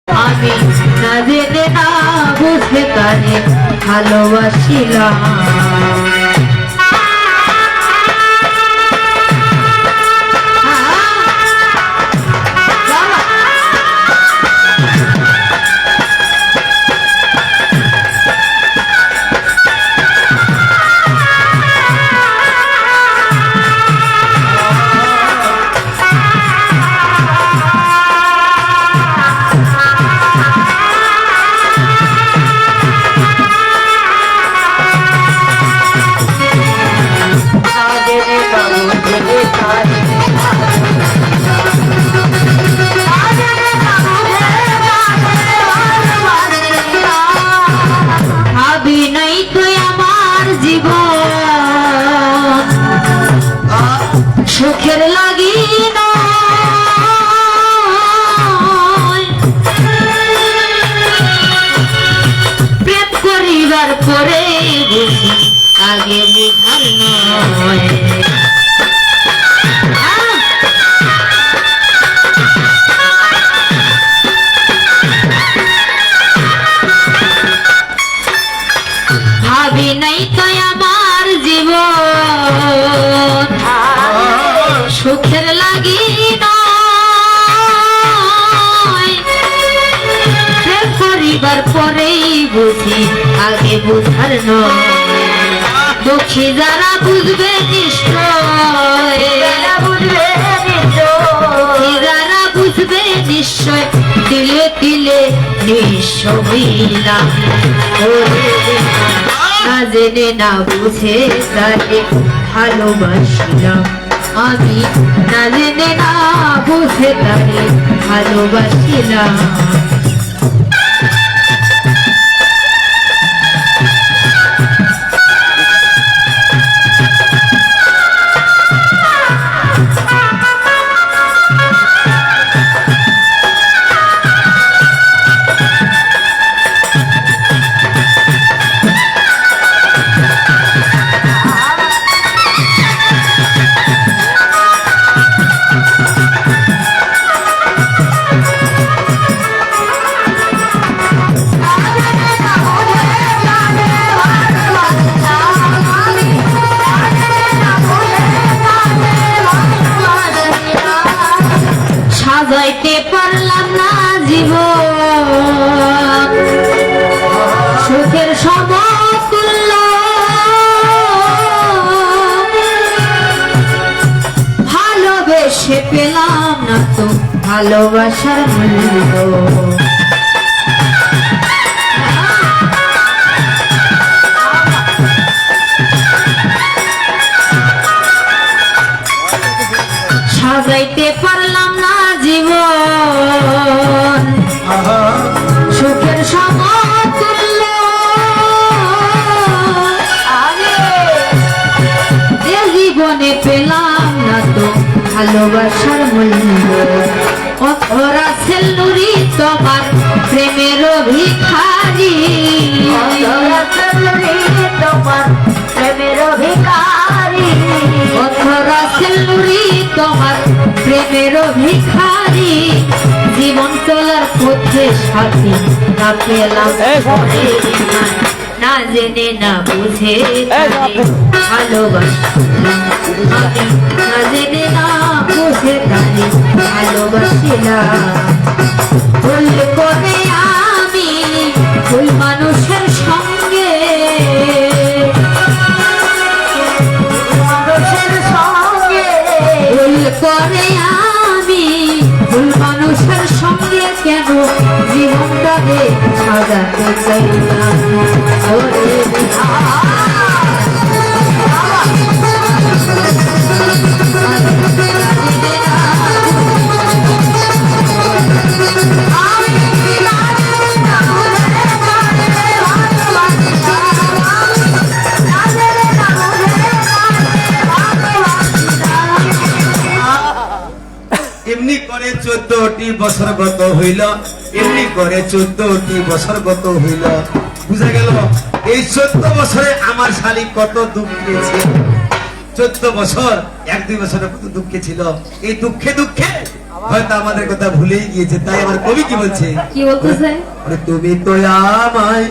আমি না জেনে না বুঝে তারে ভালোবাসিলাম। সুখের লাগি প্রেম করিবার পরে আগে বুঝার নয়। ভাবি নাই তো আমার জীবন সুখের লাগি প্রেম করিবার পরেই বুঝি আগে বুঝার নয়। দুঃখী যারা বুঝবে নিশ্চয়, যারা বুঝবে নিশ্চয় দিলে দিলে নিঃসবিলাম। না জেনে না বুঝে তাকে ভালোবাসিলাম। আমি না জেনে না বুঝে তাকে ভালোবাসিলাম। সাজাইতে পারলাম না জীবন সুখের সমতুল্য, ভালোবেসে পেলাম না তো ভালোবাসার মূল্য। সাজাইতে পারলাম না জীবন সুখের সমতুল্য, এ জীবনে পেলাম না তো ভালোবাসার মূল্য। অথরা সেলুরি তোমার প্রেমের ভিখারি, তোমার প্রেমের ভিখারি, অথরা সেলুরি তোমার প্রেমের ভিখারি। জীবন চলার পথে সাথী না পেলাম না জেনে না বুঝে ভালোবাসিলাম। না জেনে না বুঝে তারে ভালোবাসিলাম। ভুল করে আমি ভুল মানুষের সঙ্গে, ভুল করে আমি ভুল মানুষের সঙ্গে কেন জীবনটাকে সাজাতে চাইলাম। এমনি করে 14টি বছর গত হইল, এমনি করে 14টি বছর গত হইল। বুঝা গেল এই 14 বছরে আমার শালী কত দুঃখ পেয়েছে। 14 বছর 1-2 বছরের কত দুঃখে ছিল। এই দুঃখে দুঃখে হয়তো আমাদের কথা ভুলেই গিয়েছে, তাই আমার কবি কি বলছে? কি বলতেছে? তুমি তো আমায়